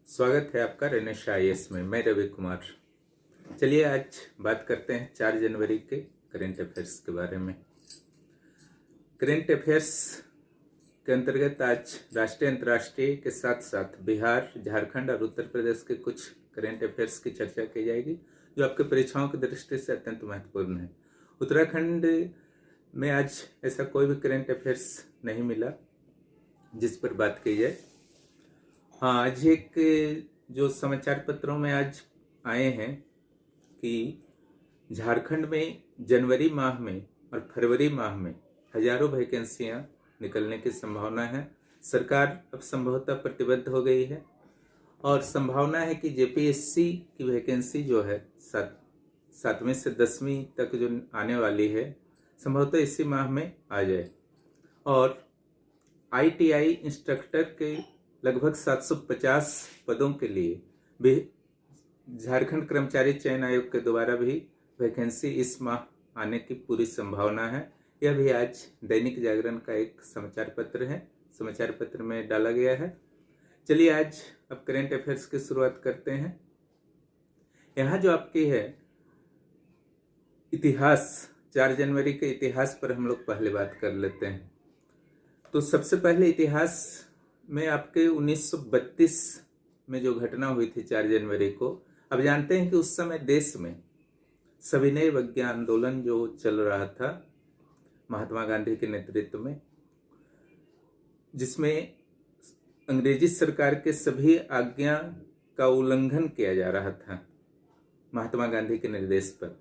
स्वागत है आपका रेनेश आईएएस में। मैं रवि कुमार। चलिए आज बात करते हैं 4 जनवरी के करेंट अफेयर्स के बारे में। करेंट अफेयर्स के अंतर्गत आज राष्ट्रीय अंतर्राष्ट्रीय के साथ साथ बिहार, झारखंड और उत्तर प्रदेश के कुछ करेंट अफेयर्स की चर्चा की जाएगी जो आपके परीक्षाओं की दृष्टि से अत्यंत महत्वपूर्ण है। उत्तराखंड में आज ऐसा कोई भी करेंट अफेयर्स नहीं मिला जिस पर बात की जाए। हाँ, आज एक जो समाचार पत्रों में आज आए हैं कि झारखंड में जनवरी माह में और फरवरी माह में हजारों वैकेंसियां निकलने की संभावना है। सरकार अब संभवतः प्रतिबद्ध हो गई है और संभावना है कि जेपीएससी की वैकेंसी जो है 7वीं से 10वीं तक जो आने वाली है संभवतः इसी माह में आ जाए। और आईटीआई इंस्ट्रक्टर के लगभग 750 पदों के लिए भी झारखंड कर्मचारी चयन आयोग के द्वारा भी वैकेंसी इस माह आने की पूरी संभावना है। यह भी आज दैनिक जागरण का एक समाचार पत्र है, समाचार पत्र में डाला गया है। चलिए आज अब करेंट अफेयर्स की शुरुआत करते हैं। यहाँ जो आपकी है इतिहास, 4 जनवरी के इतिहास पर हम लोग पहले बात कर लेते हैं। तो सबसे पहले इतिहास में आपके 1932 में जो घटना हुई थी 4 जनवरी को, अब जानते हैं कि उस समय देश में सविनय अवज्ञा आंदोलन जो चल रहा था महात्मा गांधी के नेतृत्व में, जिसमें अंग्रेजी सरकार के सभी आज्ञा का उल्लंघन किया जा रहा था महात्मा गांधी के निर्देश पर,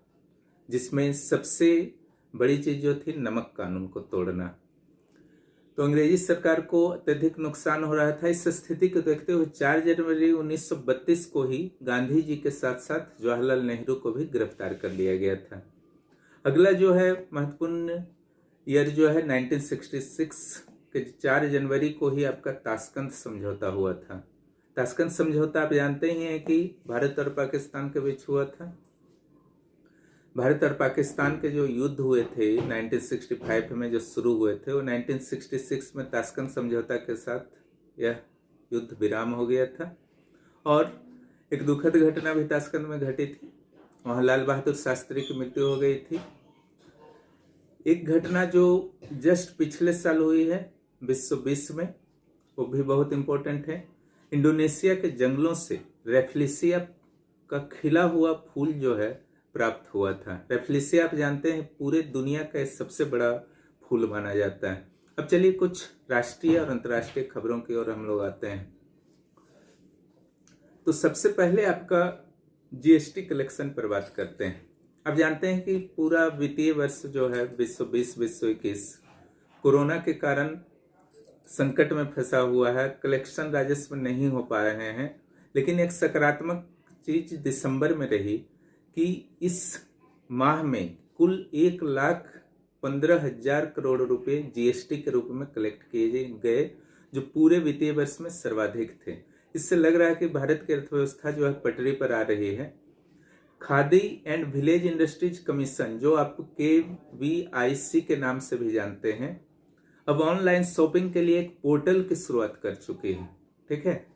जिसमें सबसे बड़ी चीज जो थी नमक कानून को तोड़ना। तो अंग्रेजी सरकार को अत्यधिक नुकसान हो रहा था। इस स्थिति को देखते हुए 4 जनवरी 1932 को ही गांधी जी के साथ साथ जवाहरलाल नेहरू को भी गिरफ्तार कर लिया गया था। अगला जो है महत्वपूर्ण ईयर जो है 1966 के 4 जनवरी को ही आपका ताशकंद समझौता हुआ था। ताशकंद समझौता आप जानते ही हैं कि भारत और पाकिस्तान के बीच हुआ था। भारत और पाकिस्तान के जो युद्ध हुए थे 1965 में जो शुरू हुए थे, वो 1966 में ताशकंद समझौता के साथ यह युद्ध विराम हो गया था। और एक दुखद घटना भी ताशकंद में घटी थी, वहाँ लाल बहादुर शास्त्री की मृत्यु हो गई थी। एक घटना जो जस्ट पिछले साल हुई है 2020 में, वो भी बहुत इम्पोर्टेंट है। इंडोनेशिया के जंगलों से रेफ्लिसिया का खिला हुआ फूल जो है प्राप्त हुआ था। रेफ्लिसिया आप जानते हैं पूरे दुनिया का सबसे बड़ा फूल माना जाता है। अब चलिए कुछ राष्ट्रीय और अंतर्राष्ट्रीय खबरों की ओर हम लोग आते हैं। तो सबसे पहले आपका जीएसटी कलेक्शन पर बात करते हैं। अब जानते हैं कि पूरा वित्तीय वर्ष जो है 2020-2021 कोरोना के कारण संकट में फंसा हुआ है, कलेक्शन राजस्व नहीं हो पा रहे हैं। लेकिन एक सकारात्मक चीज दिसंबर में रही कि इस माह में कुल 1,15,000 करोड़ रुपए जीएसटी के रूप में कलेक्ट किए गए, जो पूरे वित्तीय वर्ष में सर्वाधिक थे। इससे लग रहा है कि भारत की अर्थव्यवस्था जो है पटरी पर आ रही है। Khadi and village industries commission, जो आप KVIC के नाम से भी जानते हैं, अब ऑनलाइन शॉपिंग के लिए एक पोर्टल की शुरुआत कर चुकी है। ठीक है,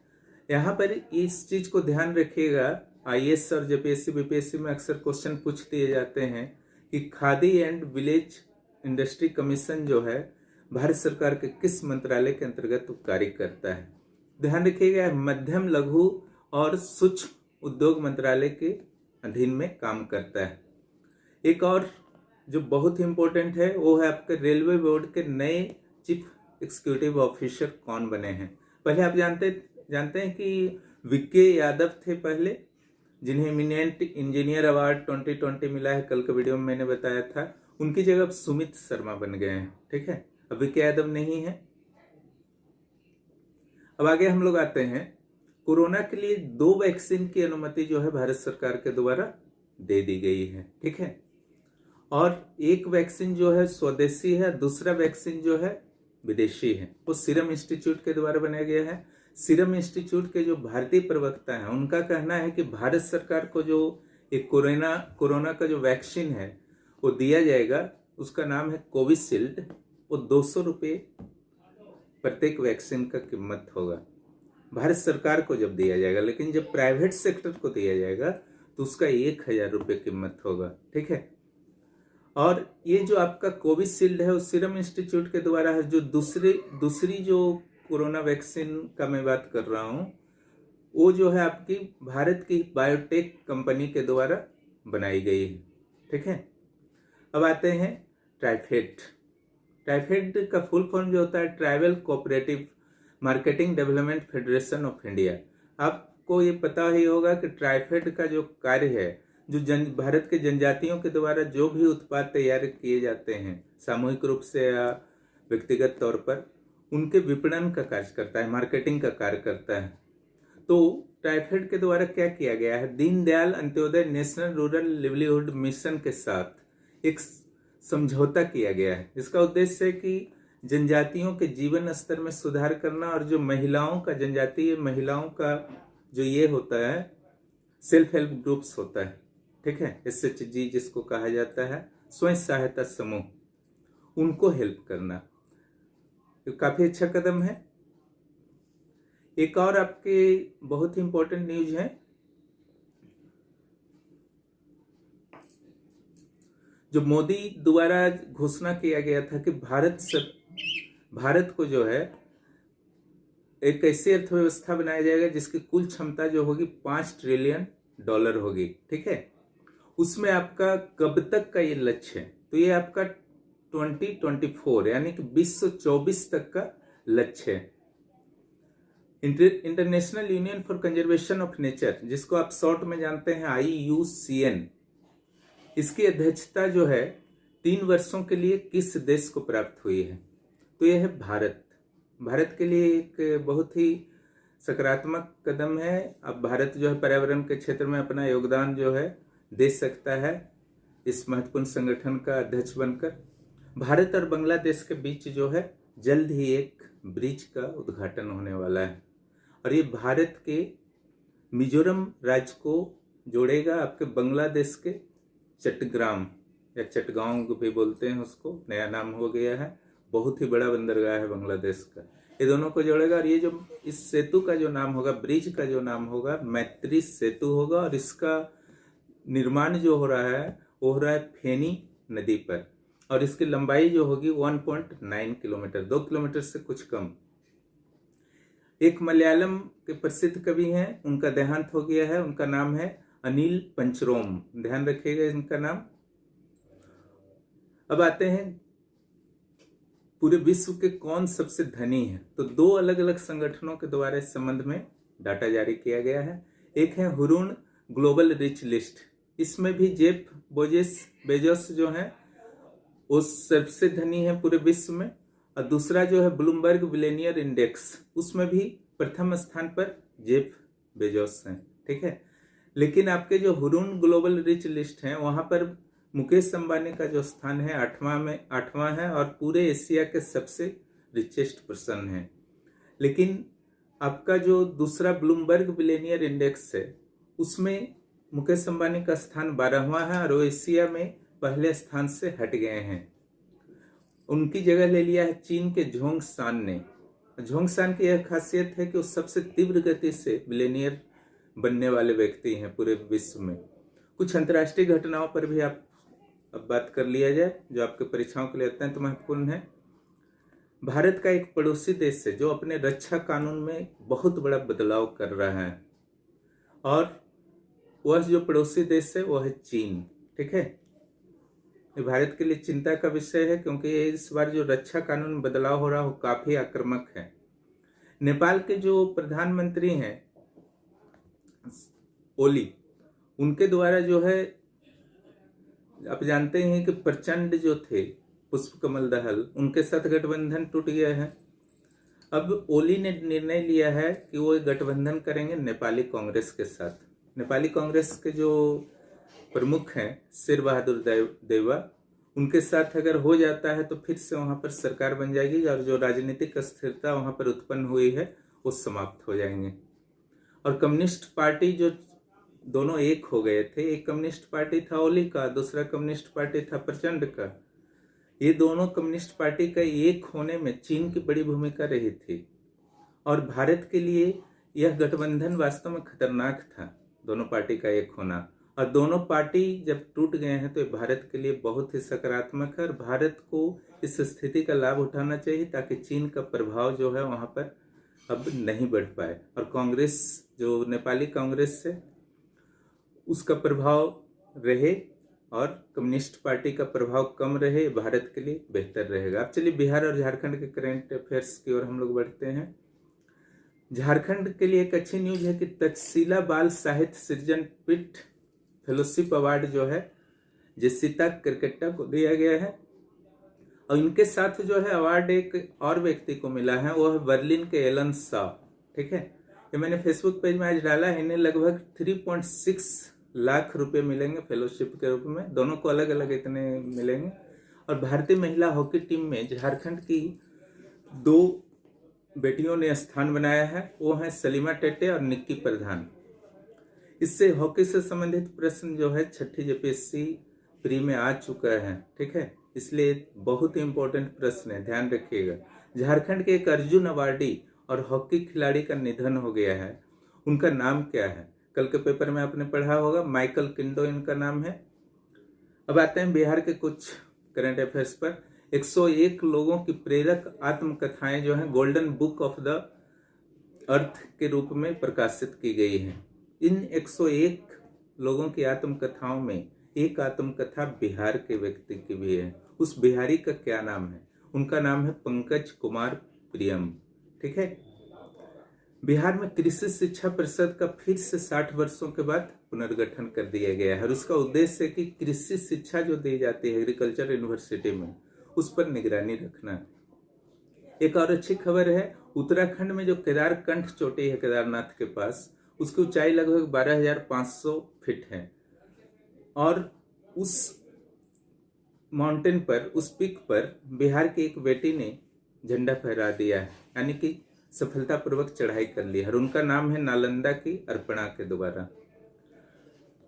यहाँ पर इस चीज को ध्यान रखिएगा। आईएएस और जेपीएससी बीपीएससी में अक्सर क्वेश्चन पूछ दिए जाते हैं कि khadi and village industry commission जो है भारत सरकार के किस मंत्रालय के अंतर्गत कार्य करता है। ध्यान रखिएगा, मध्यम लघु और सूक्ष्म उद्योग मंत्रालय के अधीन में काम करता है। एक और जो बहुत ही इंपॉर्टेंट है वो है आपके रेलवे बोर्ड के नए चीफ एग्जीक्यूटिव ऑफिसर कौन बने हैं। पहले आप जानते हैं कि वीके यादव थे पहले, जिन्हें इमिनेंट इंजीनियर अवार्ड 2020 मिला है, कल के वीडियो में मैंने बताया था। उनकी जगह अब सुमित शर्मा बन गए हैं। ठीक है, अब वीके यादव नहीं है। अब आगे हम लोग आते हैं, कोरोना के लिए 2 वैक्सीन की अनुमति जो है भारत सरकार के द्वारा दे दी गई है। ठीक है, और एक वैक्सीन जो है स्वदेशी है, दूसरा वैक्सीन जो है विदेशी है, वो सीरम इंस्टीट्यूट के द्वारा बनाया गया है। सीरम इंस्टीट्यूट के जो भारतीय प्रवक्ता हैं उनका कहना है कि भारत सरकार को जो एक कोरोना का जो वैक्सीन है वो दिया जाएगा, उसका नाम है कोविशील्ड। वो 200 रुपये प्रत्येक वैक्सीन का कीमत होगा। भारत सरकार को जब दिया जाएगा, लेकिन जब प्राइवेट सेक्टर को दिया जाएगा तो उसका 1,000 रुपये कीमत होगा। ठीक है। और ये जो आपका कोविशील्ड है वो सीरम इंस्टीट्यूट के द्वारा है। जो दूसरी जो कोरोना वैक्सीन का मैं बात कर रहा हूँ वो जो है आपकी भारत की बायोटेक कंपनी के द्वारा बनाई गई है। ठीक है। अब आते हैं ट्राइफेड। ट्राइफेड का फुल फॉर्म जो होता है tribal cooperative marketing development federation of India. आपको ये पता ही होगा कि ट्राइफेड का जो कार्य है, जो भारत के जनजातियों के द्वारा जो भी उत्पाद तैयार किए जाते हैं सामूहिक रूप से या व्यक्तिगत तौर पर, उनके विपणन का कार्य करता है, मार्केटिंग का कार्य करता है। तो ट्राइफेड के द्वारा क्या किया गया है, Deendayal Antyodaya national rural livelihood mission के साथ एक समझौता किया गया है। इसका उद्देश्य है कि जनजातियों के जीवन स्तर में सुधार करना और जो महिलाओं का, जनजातीय महिलाओं का जो ये होता है सेल्फ हेल्प ग्रुप्स होता है, ठीक है, SHG जिसको कहा जाता है, स्वयं सहायता समूह, उनको हेल्प करना, तो काफी अच्छा कदम है। एक और आपके बहुत ही इंपॉर्टेंट न्यूज है, जो मोदी द्वारा घोषणा किया गया था कि भारत को जो है एक ऐसी अर्थव्यवस्था बनाया जाएगा जिसकी कुल क्षमता जो होगी $5 ट्रिलियन होगी। ठीक है। उसमें आपका कब तक का ये लक्ष्य है, तो ये आपका 2024 यानी कि 2024 तक का लक्ष्य है। International union for conservation of nature, जिसको आप शॉर्ट में जानते हैं IUCN, इसकी अध्यक्षता जो है 3 वर्षों के लिए किस देश को प्राप्त हुई है, तो यह है भारत। भारत के लिए एक बहुत ही सकारात्मक कदम है। अब भारत जो है पर्यावरण के क्षेत्र में अपना योगदान जो है दे सकता है इस महत्वपूर्ण संगठन का अध्यक्ष बनकर। भारत और बांग्लादेश के बीच जो है जल्द ही एक ब्रिज का उद्घाटन होने वाला है और ये भारत के मिजोरम राज्य को जोड़ेगा आपके बांग्लादेश के चट्टग्राम या चटगांव भी बोलते हैं उसको, नया नाम हो गया है। बहुत ही बड़ा बंदरगाह है बांग्लादेश का, ये दोनों को जोड़ेगा। और ये जो इस सेतु का जो नाम होगा, ब्रिज का जो नाम होगा, मैत्री सेतु होगा। और इसका निर्माण जो हो रहा है वो हो रहा है फेनी नदी पर, और इसकी लंबाई जो होगी 1.9 किलोमीटर, 2 किलोमीटर से कुछ कम। एक मलयालम के प्रसिद्ध कवि हैं, उनका देहांत हो गया है, उनका नाम है अनिल पंचरोम, ध्यान रखिएगा इनका नाम। अब आते हैं पूरे विश्व के कौन सबसे धनी है, तो 2 अलग अलग संगठनों के द्वारा इस संबंध में डाटा जारी किया गया है। एक है हुरून ग्लोबल रिच लिस्ट, इसमें भी जेफ बेजोस जो है वो सबसे धनी है पूरे विश्व में। और दूसरा जो है ब्लूमबर्ग बिलियनियर इंडेक्स, उसमें भी प्रथम स्थान पर जेफ बेजोस हैं। ठीक है। लेकिन आपके जो हुरून ग्लोबल रिच लिस्ट है वहां पर मुकेश अंबानी का जो स्थान है 8वां है और पूरे एशिया के सबसे रिचेस्ट पर्सन है। लेकिन आपका जो दूसरा ब्लूमबर्ग बिलियनियर इंडेक्स है उसमें मुकेश अंबानी का स्थान 12वां है और वो एशिया में पहले स्थान से हट गए हैं। उनकी जगह ले लिया है चीन के झोंगशान ने। झोंगशान की यह खासियत है कि वो सबसे तीव्र गति से बिलियनियर बनने वाले व्यक्ति हैं पूरे विश्व में। कुछ अंतर्राष्ट्रीय घटनाओं पर भी आप अब बात कर लिया जाए जो आपके परीक्षाओं के लिए अत्यंत महत्वपूर्ण है। भारत का एक पड़ोसी देश है जो अपने रक्षा कानून में बहुत बड़ा बदलाव कर रहा है और वह जो पड़ोसी देश है वो है चीन। ठीक है। ये भारत के लिए चिंता का विषय है क्योंकि इस बार जो रक्षा कानून में बदलाव हो रहा है वो काफी आक्रामक है। नेपाल के जो प्रधानमंत्री हैं ओली, उनके द्वारा जो है आप जानते हैं कि प्रचंड जो थे पुष्प कमल दहल, उनके साथ गठबंधन टूट गया है। अब ओली ने निर्णय लिया है कि वो गठबंधन करेंगे नेपाली कांग्रेस के साथ। नेपाली कांग्रेस के जो प्रमुख हैं शेर बहादुर देउवा, उनके साथ अगर हो जाता है तो फिर से वहां पर सरकार बन जाएगी और जो राजनीतिक अस्थिरता वहां पर उत्पन्न हुई है वो समाप्त हो जाएंगे। और कम्युनिस्ट पार्टी जो दोनों एक हो गए थे, एक कम्युनिस्ट पार्टी था ओली का, दूसरा कम्युनिस्ट पार्टी था प्रचंड का। ये दोनों कम्युनिस्ट पार्टी का एक होने में चीन की बड़ी भूमिका रही थी और भारत के लिए यह गठबंधन वास्तव में खतरनाक था, दोनों पार्टी का एक होना। और दोनों पार्टी जब टूट गए हैं तो ये भारत के लिए बहुत ही सकारात्मक है और भारत को इस स्थिति का लाभ उठाना चाहिए ताकि चीन का प्रभाव जो है वहाँ पर अब नहीं बढ़ पाए और कांग्रेस जो नेपाली कांग्रेस है उसका प्रभाव रहे और कम्युनिस्ट पार्टी का प्रभाव कम रहे, भारत के लिए बेहतर रहेगा। अब चलिए बिहार और झारखंड के करंट अफेयर्स की ओर हम लोग बढ़ते हैं। झारखंड के लिए एक अच्छी न्यूज है कि तक्षशिला बाल साहित्य सृजन पीठ फेलोशिप अवार्ड जो है जसिता केरकेट्टा को दिया गया है और इनके साथ जो है अवार्ड एक और व्यक्ति को मिला है, वो है बर्लिन के एलन शॉ। ठीक है, ये मैंने फेसबुक पेज में आज डाला है। इन्हें लगभग 3.6 लाख रुपए मिलेंगे फेलोशिप के रूप में, दोनों को अलग अलग इतने मिलेंगे। और भारतीय महिला हॉकी टीम में झारखंड की 2 बेटियों ने स्थान बनाया है, वो हैं सलीमा टेटे और निक्की प्रधान। इससे हॉकी से संबंधित प्रश्न जो है 6ठी जेपीएससी प्री में आ चुका है। ठीक है, इसलिए बहुत ही इंपॉर्टेंट प्रश्न है, ध्यान रखिएगा। झारखंड के एक अर्जुन अवार्डी और हॉकी खिलाड़ी का निधन हो गया है, उनका नाम क्या है? कल के पेपर में आपने पढ़ा होगा, माइकल किंडो इनका नाम है। अब आते हैं बिहार के कुछ करंट अफेयर्स पर। 101 लोगों की प्रेरक आत्मकथाएं जो हैं golden book of the earth के रूप में प्रकाशित की गई हैं। इन 101 लोगों की आत्मकथाओं में एक आत्मकथा बिहार के व्यक्ति की भी है। उस बिहारी का क्या नाम है? उनका नाम है पंकज कुमार प्रियम। ठीक है, बिहार में कृषि शिक्षा परिषद का फिर से 60 वर्षों के बाद पुनर्गठन कर दिया गया है और उसका उद्देश्य है कि कृषि शिक्षा जो दी जाती है एग्रीकल्चर यूनिवर्सिटी में उस पर निगरानी रखना। एक और अच्छी खबर है, उत्तराखंड में जो केदारकंठ चोटी है केदारनाथ के पास, उसकी ऊंचाई लगभग 12,500 फीट है और उस माउंटेन पर, उस पीक पर बिहार की एक बेटी ने झंडा फहरा दिया है, यानी कि सफलतापूर्वक चढ़ाई कर ली है और उनका नाम है नालंदा की अर्पणा के द्वारा।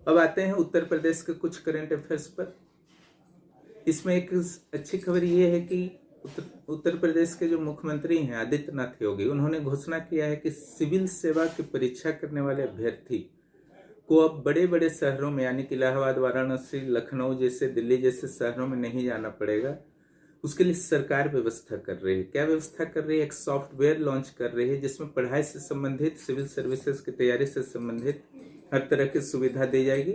अब आते हैं उत्तर प्रदेश के कुछ करंट अफेयर्स पर। इसमें एक अच्छी खबर ये है कि उत्तर प्रदेश के जो मुख्यमंत्री हैं आदित्यनाथ योगी, उन्होंने घोषणा किया है कि सिविल सेवा की परीक्षा करने वाले अभ्यर्थी को अब बड़े बड़े शहरों में यानी कि इलाहाबाद, वाराणसी, लखनऊ जैसे, दिल्ली जैसे शहरों में नहीं जाना पड़ेगा। उसके लिए सरकार व्यवस्था कर रही है। क्या व्यवस्था कर रही है? एक सॉफ्टवेयर लॉन्च कर रही है जिसमें पढ़ाई से संबंधित, सिविल सर्विसेज की तैयारी से संबंधित हर तरह की सुविधा दी जाएगी।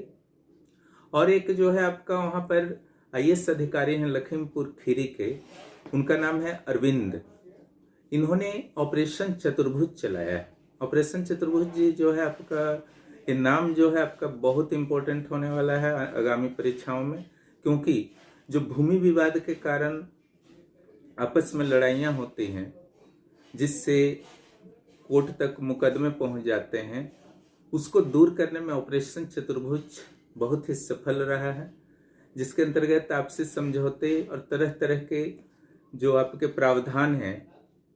और एक जो है आपका वहां पर IAS अधिकारी हैं लखीमपुर खीरी के, उनका नाम है अरविंद। इन्होंने ऑपरेशन चतुर्भुज चलाया है। ऑपरेशन चतुर्भुज जी जो है आपका, ये नाम जो है आपका बहुत इंपॉर्टेंट होने वाला है आगामी परीक्षाओं में, क्योंकि जो भूमि विवाद के कारण आपस में लड़ाइयाँ होती हैं जिससे कोर्ट तक मुकदमे पहुंच जाते हैं, उसको दूर करने में ऑपरेशन चतुर्भुज बहुत ही सफल रहा है, जिसके अंतर्गत आपसी समझौते और तरह तरह के जो आपके प्रावधान हैं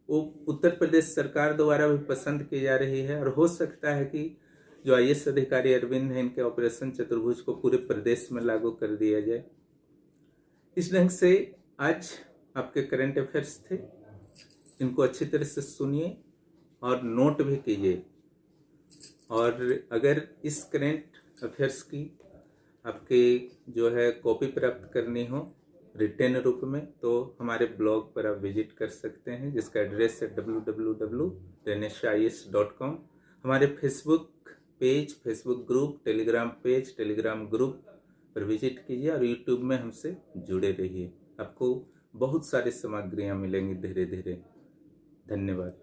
वो उत्तर प्रदेश सरकार द्वारा भी पसंद की जा रही है। और हो सकता है कि जो IAS अधिकारी अरविंद हैं, इनके ऑपरेशन चतुर्भुज को पूरे प्रदेश में लागू कर दिया जाए। इस ढंग से आज आपके करंट अफेयर्स थे, इनको अच्छी तरह से सुनिए और नोट भी कीजिए। और अगर इस करंट अफेयर्स की आपके जो है कॉपी प्राप्त करनी हो रिटेन रूप में, तो हमारे ब्लॉग पर आप विजिट कर सकते हैं जिसका एड्रेस है www.danishias.com। हमारे Facebook page, Facebook group, Telegram page, Telegram group पर विजिट कीजिए और यूट्यूब में हमसे जुड़े रहिए। आपको बहुत सारी सामग्रियाँ मिलेंगी धीरे धीरे। धन्यवाद।